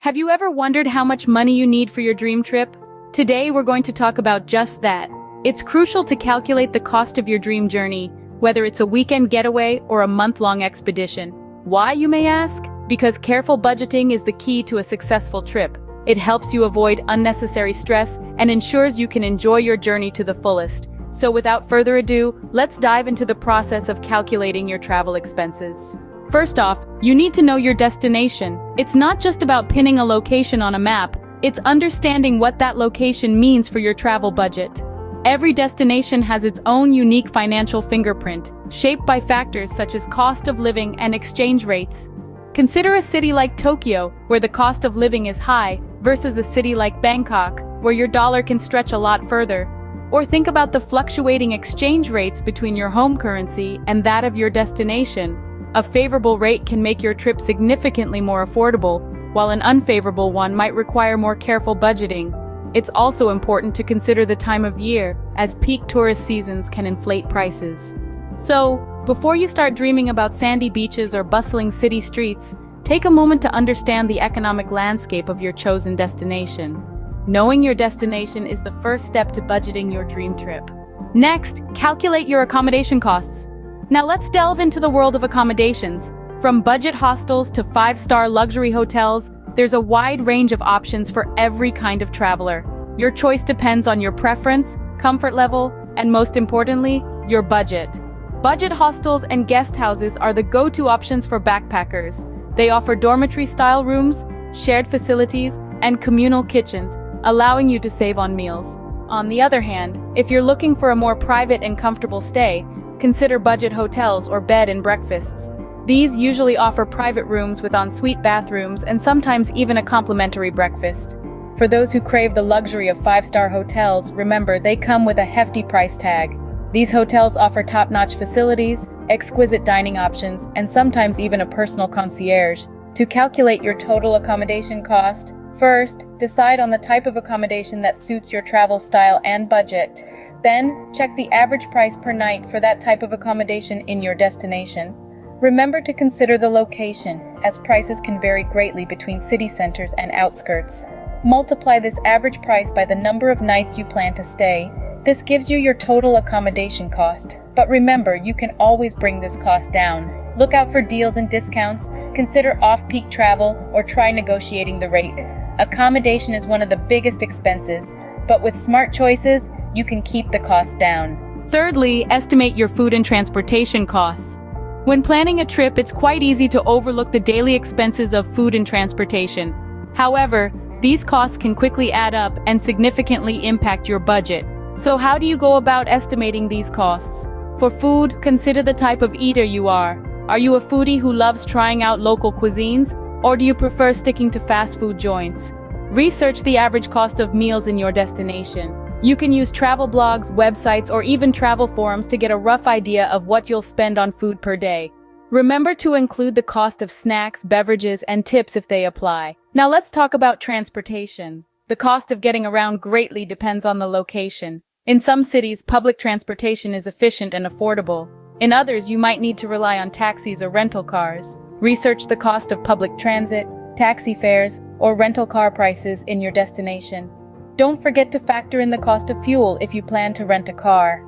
Have you ever wondered how much money you need for your dream trip? Today we're going to talk about just that. It's crucial to calculate the cost of your dream journey, whether it's a weekend getaway or a month-long expedition. Why, you may ask? Because careful budgeting is the key to a successful trip. It helps you avoid unnecessary stress and ensures you can enjoy your journey to the fullest. So without further ado, let's dive into the process of calculating your travel expenses. First off, you need to know your destination. It's not just about pinning a location on a map, it's understanding what that location means for your travel budget. Every destination has its own unique financial fingerprint, shaped by factors such as cost of living and exchange rates. Consider a city like Tokyo, where the cost of living is high, versus a city like Bangkok, where your dollar can stretch a lot further. Or think about the fluctuating exchange rates between your home currency and that of your destination. A favorable rate can make your trip significantly more affordable, while an unfavorable one might require more careful budgeting. It's also important to consider the time of year, as peak tourist seasons can inflate prices. So, before you start dreaming about sandy beaches or bustling city streets, take a moment to understand the economic landscape of your chosen destination. Knowing your destination is the first step to budgeting your dream trip. Next, calculate your accommodation costs. Now let's delve into the world of accommodations. From budget hostels to 5-star luxury hotels, there's a wide range of options for every kind of traveler. Your choice depends on your preference, comfort level, and most importantly, your budget. Budget hostels and guest houses are the go-to options for backpackers. They offer dormitory-style rooms, shared facilities, and communal kitchens, allowing you to save on meals. On the other hand, if you're looking for a more private and comfortable stay, consider budget hotels or bed and breakfasts. These usually offer private rooms with ensuite bathrooms and sometimes even a complimentary breakfast. For those who crave the luxury of 5-star hotels, remember they come with a hefty price tag. These hotels offer top-notch facilities, exquisite dining options, and sometimes even a personal concierge. To calculate your total accommodation cost, first, decide on the type of accommodation that suits your travel style and budget. Then, check the average price per night for that type of accommodation in your destination. Remember to consider the location, as prices can vary greatly between city centers and outskirts. Multiply this average price by the number of nights you plan to stay. This gives you your total accommodation cost. But remember, you can always bring this cost down. Look out for deals and discounts, consider off-peak travel, or try negotiating the rate. Accommodation is one of the biggest expenses, but with smart choices, you can keep the cost down. Thirdly, estimate your food and transportation costs. When planning a trip, it's quite easy to overlook the daily expenses of food and transportation. However, these costs can quickly add up and significantly impact your budget. So how do you go about estimating these costs? For food, consider the type of eater you are. Are you a foodie who loves trying out local cuisines, or do you prefer sticking to fast food joints? Research the average cost of meals in your destination. You can use travel blogs, websites, or even travel forums to get a rough idea of what you'll spend on food per day. Remember to include the cost of snacks, beverages, and tips if they apply. Now let's talk about transportation. The cost of getting around greatly depends on the location. In some cities, public transportation is efficient and affordable. In others, you might need to rely on taxis or rental cars. Research the cost of public transit, taxi fares, or rental car prices in your destination. Don't forget to factor in the cost of fuel if you plan to rent a car.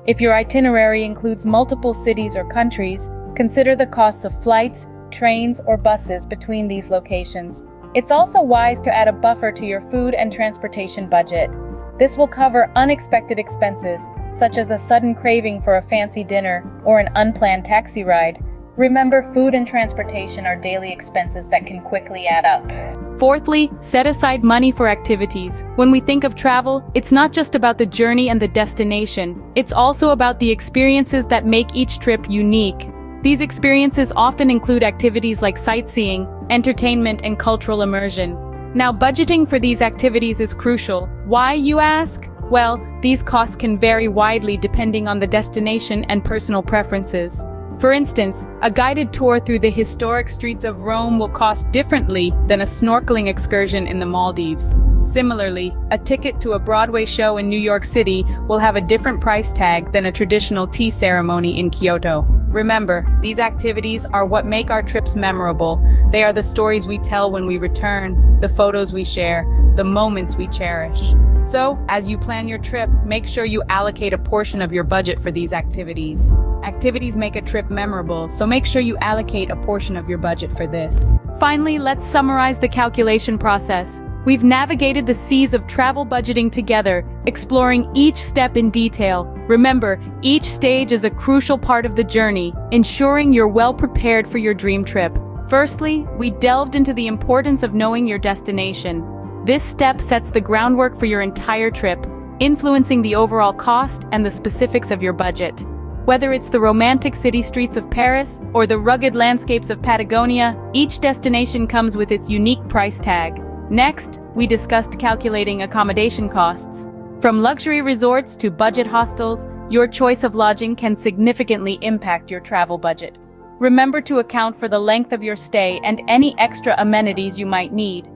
If your itinerary includes multiple cities or countries, consider the costs of flights, trains, or buses between these locations. It's also wise to add a buffer to your food and transportation budget. This will cover unexpected expenses, such as a sudden craving for a fancy dinner or an unplanned taxi ride. Remember, food and transportation are daily expenses that can quickly add up. Fourthly, set aside money for activities. When we think of travel, it's not just about the journey and the destination. It's also about the experiences that make each trip unique. These experiences often include activities like sightseeing, entertainment, and cultural immersion. Now, budgeting for these activities is crucial. Why, you ask? Well, these costs can vary widely depending on the destination and personal preferences. For instance, a guided tour through the historic streets of Rome will cost differently than a snorkeling excursion in the Maldives. Similarly, a ticket to a Broadway show in New York City will have a different price tag than a traditional tea ceremony in Kyoto. Remember, these activities are what make our trips memorable. They are the stories we tell when we return, the photos we share, the moments we cherish. So, as you plan your trip, make sure you allocate a portion of your budget for these activities. Activities make a trip memorable, so make sure you allocate a portion of your budget for this. Finally, let's summarize the calculation process. We've navigated the seas of travel budgeting together, exploring each step in detail. Remember, each stage is a crucial part of the journey, ensuring you're well prepared for your dream trip. Firstly, we delved into the importance of knowing your destination. This step sets the groundwork for your entire trip, influencing the overall cost and the specifics of your budget. Whether it's the romantic city streets of Paris or the rugged landscapes of Patagonia, each destination comes with its unique price tag. Next, we discussed calculating accommodation costs. From luxury resorts to budget hostels, your choice of lodging can significantly impact your travel budget. Remember to account for the length of your stay and any extra amenities you might need.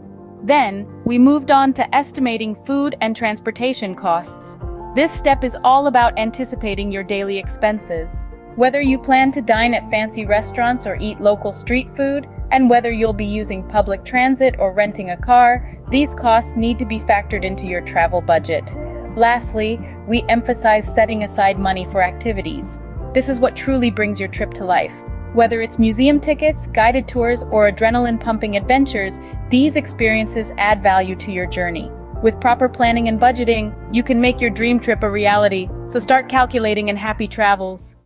Then, we moved on to estimating food and transportation costs. This step is all about anticipating your daily expenses. Whether you plan to dine at fancy restaurants or eat local street food, and whether you'll be using public transit or renting a car, these costs need to be factored into your travel budget. Lastly, we emphasize setting aside money for activities. This is what truly brings your trip to life. Whether it's museum tickets, guided tours, or adrenaline-pumping adventures, these experiences add value to your journey. With proper planning and budgeting, you can make your dream trip a reality, so start calculating and happy travels.